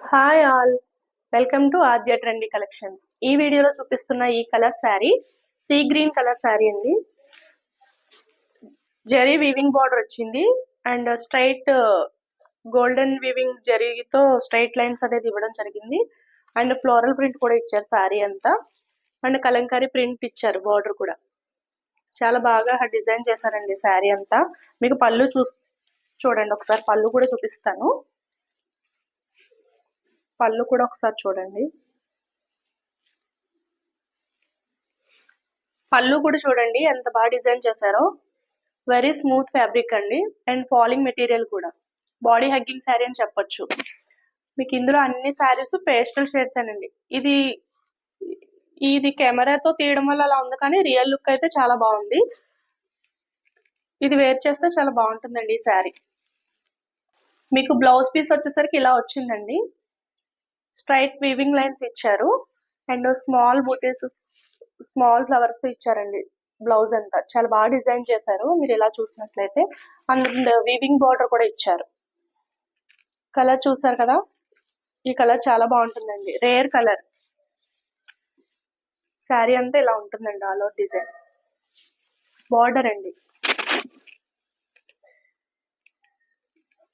Hi all, welcome to Aadya trendy collections. ఈ వీడియోలో చూపిస్తున్న ఈ colour sari sea green colour sari అండి. జరీ వీవింగ్ బార్డర్ వచ్చింది అండ్ స్ట్రైట్ గోల్డెన్ వీవింగ్ జరీతో స్ట్రైట్ లైన్స్ అనేది ఇవ్వడం జరిగింది. అండ్ ఫ్లోరల్ ప్రింట్ కూడా ఇచ్చారు శారీ అంతా. అండ్ కలంకారీ ప్రింట్ ఇచ్చారు, బార్డర్ కూడా చాలా బాగా డిజైన్ చేశారండి శారీ అంతా. మీకు పళ్ళు చూడండి ఒకసారి, పళ్ళు కూడా చూపిస్తాను. పళ్ళు కూడా ఒకసారి చూడండి. పళ్ళు కూడా చూడండి ఎంత బాగా డిజైన్ చేశారో. వెరీ స్మూత్ ఫ్యాబ్రిక్ అండి అండ్ ఫాలింగ్ మెటీరియల్ కూడా. బాడీ హగ్గింగ్ శారీ అని చెప్పొచ్చు. మీకు ఇందులో అన్ని శారీస్ పేస్టల్ షేడ్స్ అనండి. ఇది కెమెరాతో తీయడం వల్ల అలా ఉంది, కానీ రియల్ లుక్ అయితే చాలా బాగుంది. ఇది వేర్ చేస్తే చాలా బాగుంటుందండి ఈ శారీ. మీకు బ్లౌజ్ పీస్ వచ్చేసరికి ఇలా వచ్చిందండి. స్ట్రైట్ వీవింగ్ లైన్స్ ఇచ్చారు and small booties, small flowers తో ఇచ్చారండి. బ్లౌజ్ అంతా చాలా బాగా డిజైన్ చేశారు మీరు ఇలా చూసినట్లయితే. అండ్ వీవింగ్ బార్డర్ కూడా ఇచ్చారు. కలర్ చూసారు కదా, ఈ కలర్ చాలా బాగుంటుందండి. Rare colour. శారీ అంతా ఇలా ఉంటుందండి, ఆల్ ఓవర్ డిజైన్. బార్డర్ అండి,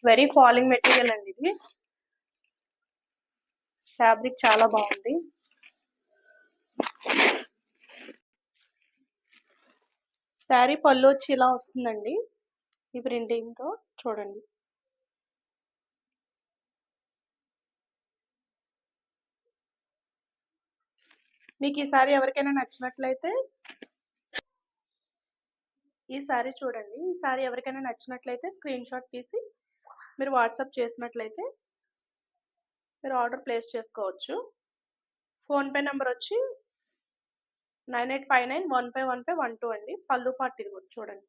వెరీ ఫాలింగ్ మెటీరియల్ అండి. ఇది ఫ్యాబ్రిక్ చాలా బాగుంది. శారీ పళ్ళు వచ్చి ఇలా వస్తుందండి ఈ ప్రింటింగ్ తో. చూడండి, మీకు ఈ శారీ ఎవరికైనా నచ్చినట్లయితే ఎవరికైనా నచ్చినట్లయితే స్క్రీన్ షాట్ తీసి మీరు వాట్సాప్ చేసినట్లయితే మీరు ఆర్డర్ ప్లేస్ చేసుకోవచ్చు. ఫోన్పే నెంబర్ వచ్చి 9859151512 అండి. పళ్ళు పార్ట్ ఇది చూడండి.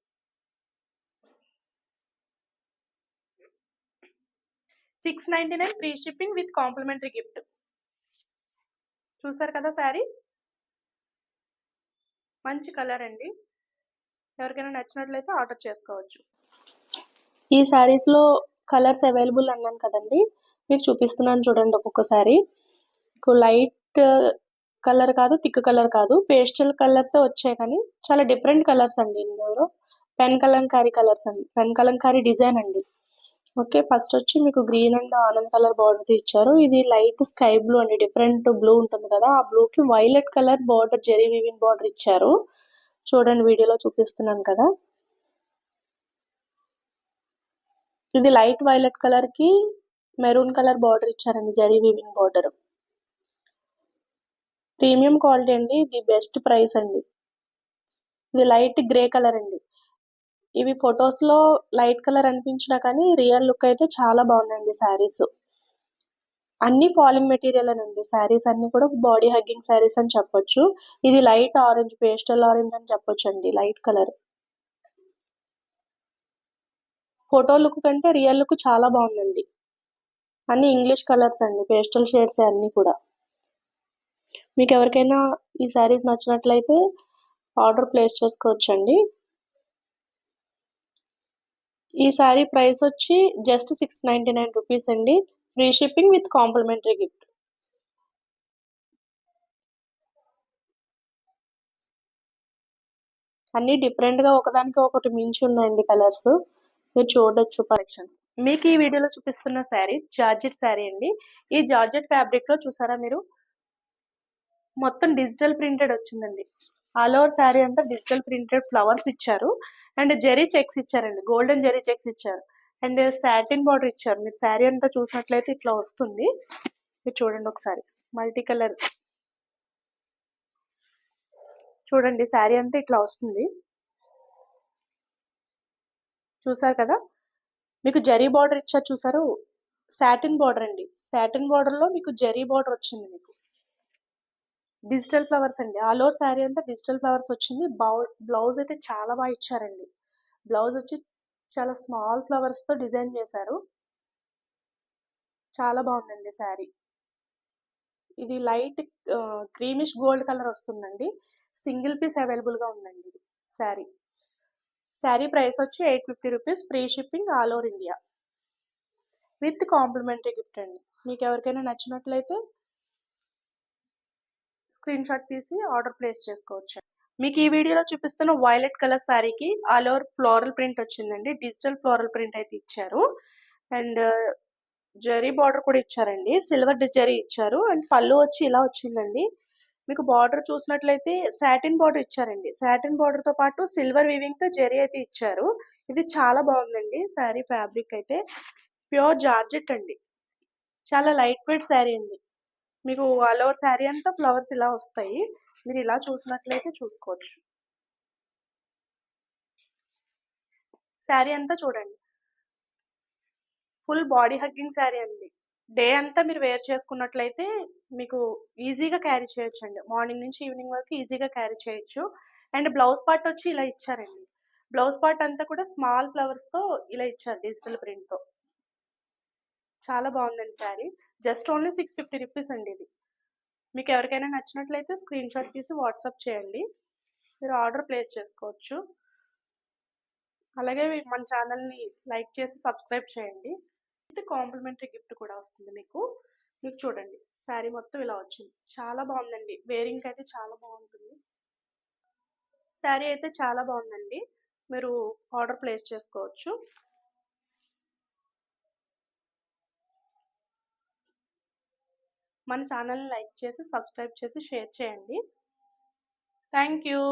$699 free shipping with complimentary gift. చూసారు కదా శారీ, మంచి కలర్ అండి. ఎవరికైనా నచ్చినట్లయితే ఆర్డర్ చేసుకోవచ్చు. ఈ శారీస్ లో కలర్స్ అవైలబుల్ అన్నాను కదండి, మీకు చూపిస్తున్నాను చూడండి. ఒక్కొక్కసారి లైట్ కలర్ కాదు, థిక్ కలర్ కాదు, పేస్టల్ కలర్స్ వచ్చాయి, కానీ చాలా డిఫరెంట్ కలర్స్ అండి. ఇందులో పెన్ కలంకారీ కలర్స్ అండి, పెన్ కలంకారీ డిజైన్ అండి. ఓకే, ఫస్ట్ వచ్చి మీకు green and onion colour border ఇచ్చారు. ఇది లైట్ స్కై బ్లూ అండి, డిఫరెంట్ బ్లూ ఉంటుంది కదా, ఆ బ్లూ కి violet colour border, zari weaving border ఇచ్చారు. చూడండి, వీడియోలో చూపిస్తున్నాను కదా. ఇది లైట్ వైలెట్ కలర్ కి మెరూన్ కలర్ బార్డర్ ఇచ్చారండి, zari weaving border. Premium quality అండి, ఇది బెస్ట్ ప్రైస్ అండి. ఇది లైట్ గ్రే కలర్ అండి. ఇవి ఫొటోస్ లో లైట్ కలర్ అనిపించినా కానీ రియల్ లుక్ అయితే చాలా బాగుందండి శారీస్. అన్ని ఫాలింగ్ మెటీరియల్ అనండి. శారీస్ అన్ని కూడా బాడీ హగ్గింగ్ శారీస్ అని చెప్పొచ్చు. ఇది లైట్ ఆరెంజ్, పేస్టల్ ఆరెంజ్ అని చెప్పొచ్చు అండి, లైట్ కలర్. ఫోటో లుక్ కంటే రియల్ లుక్ చాలా బాగుందండి. అన్ని ఇంగ్లీష్ కలర్స్ అండి, పేస్టల్ షేడ్స్ అన్ని కూడా. మీకు ఎవరికైనా ఈ శారీస్ నచ్చినట్లయితే ఆర్డర్ ప్లేస్ చేసుకోవచ్చండి. ఈ శారీ ప్రైస్ వచ్చి జస్ట్ $699 అండి. Free shipping with complimentary gift. అన్ని డిఫరెంట్ గా ఒకదానికి ఒకటి మించి ఉన్నాయండి కలర్స్, మీరు చూడొచ్చు కలెక్షన్స్. మీకు ఈ వీడియోలో చూపిస్తున్న శారీ జార్జెట్ శారీ అండి. ఈ జార్జెట్ ఫ్యాబ్రిక్ లో చూసారా మీరు, మొత్తం డిజిటల్ ప్రింటెడ్ వచ్చిందండి. ఆల్ ఓవర్ శారీ అంతా డిజిటల్ ప్రింటెడ్ ఫ్లవర్స్ ఇచ్చారు అండ్ జెరీ చెక్స్ ఇచ్చారండి, గోల్డెన్ జెరీ చెక్స్ ఇచ్చారు అండ్ సాటిన్ బార్డర్ ఇచ్చారు. మీరు శారీ అంతా చూసినట్లయితే ఇట్లా వస్తుంది. మీరు చూడండి ఒకసారి, మల్టీ కలర్ చూడండి. శారీ అంతా ఇట్లా వస్తుంది, చూసారు కదా. మీకు జరీ బార్డర్ ఇచ్చారు చూసారు, సాటిన్ బార్డర్ అండి. సాటిన్ బార్డర్ లో మీకు జరీ బార్డర్ వచ్చింది. మీకు డిజిటల్ ఫ్లవర్స్ అండి, ఆల్ ఓవర్ శారీ అంతా డిజిటల్ ఫ్లవర్స్ వచ్చింది. బ్లౌజ్ అయితే చాలా బాగా ఇచ్చారండి. బ్లౌజ్ వచ్చి చాలా స్మాల్ ఫ్లవర్స్ తో డిజైన్ చేశారు, చాలా బాగుందండి శారీ. ఇది లైట్ క్రీమిష్ గోల్డ్ కలర్ వస్తుందండి. సింగిల్ పీస్ అవైలబుల్ గా ఉందండి ఇది శారీ. శారీ ప్రైస్ వచ్చి $850, free shipping all over India with complimentary gift అండి. మీకు ఎవరికైనా నచ్చినట్లయితే స్క్రీన్ షాట్ తీసి ఆర్డర్ ప్లేస్ చేసుకోవచ్చు. మీకు ఈ వీడియోలో చూపిస్తున్న వైలెట్ కలర్ శారీకి ఆల్ ఓవర్ ఫ్లోరల్ ప్రింట్ వచ్చిందండి. డిజిటల్ ఫ్లోరల్ ప్రింట్ అయితే ఇచ్చారు. అండ్ జరీ బార్డర్ కూడా ఇచ్చారండి. సిల్వర్ జరీ ఇచ్చారు. అండ్ పళ్ళు వచ్చి ఇలా వచ్చిందండి. మీకు బార్డర్ చూసినట్లయితే సాటిన్ బార్డర్ ఇచ్చారండి. సాటిన్ బార్డర్ తో పాటు సిల్వర్ వీవింగ్ తో జరీ అయితే ఇచ్చారు. ఇది చాలా బాగుందండి శారీ. ఫ్యాబ్రిక్ అయితే ప్యూర్ జార్జెట్ అండి. చాలా లైట్ వెయిట్ శారీ అండి. మీకు ఆల్ ఓవర్ శారీ అంతా ఫ్లవర్స్ ఇలా వస్తాయి. మీరు ఇలా చూసినట్లయితే చూసుకోవచ్చు. శారీ అంతా చూడండి. ఫుల్ బాడీ హగ్గింగ్ శారీ అండి. డే అంతా మీరు వేర్ చేసుకున్నట్లయితే మీకు ఈజీగా క్యారీ చేయొచ్చండి. మార్నింగ్ నుంచి ఈవినింగ్ వరకు ఈజీగా క్యారీ చేయొచ్చు. అండ్ బ్లౌజ్ పార్ట్ వచ్చి ఇలా ఇచ్చారండి. బ్లౌజ్ పార్ట్ అంతా కూడా స్మాల్ ఫ్లవర్స్ తో ఇలా ఇచ్చారు డిజిటల్ ప్రింట్ తో. చాలా బాగుందండి శారీ. జస్ట్ ఓన్లీ 650 రూపీస్ అండి ఇది. మీకు ఎవరికైనా నచ్చినట్లయితే స్క్రీన్ షాట్ తీసి వాట్సాప్ చేయండి. మీరు ఆర్డర్ ప్లేస్ చేసుకోవచ్చు. అలాగే మన ఛానల్ని లైక్ చేసి సబ్స్క్రైబ్ చేయండి. ఇది కాంప్లిమెంటరీ గిఫ్ట్ కూడా వస్తుంది మీకు. మీరు చూడండి శారీ మొత్తం ఇలా వచ్చింది. చాలా బాగుందండి. వేరింగ్ అయితే చాలా బాగుంటుంది. శారీ అయితే చాలా బాగుందండి. మీరు ఆర్డర్ ప్లేస్ చేసుకోవచ్చు. మన ఛానల్ని లైక్ చేసి సబ్స్క్రైబ్ చేసి షేర్ చేయండి. Thank you.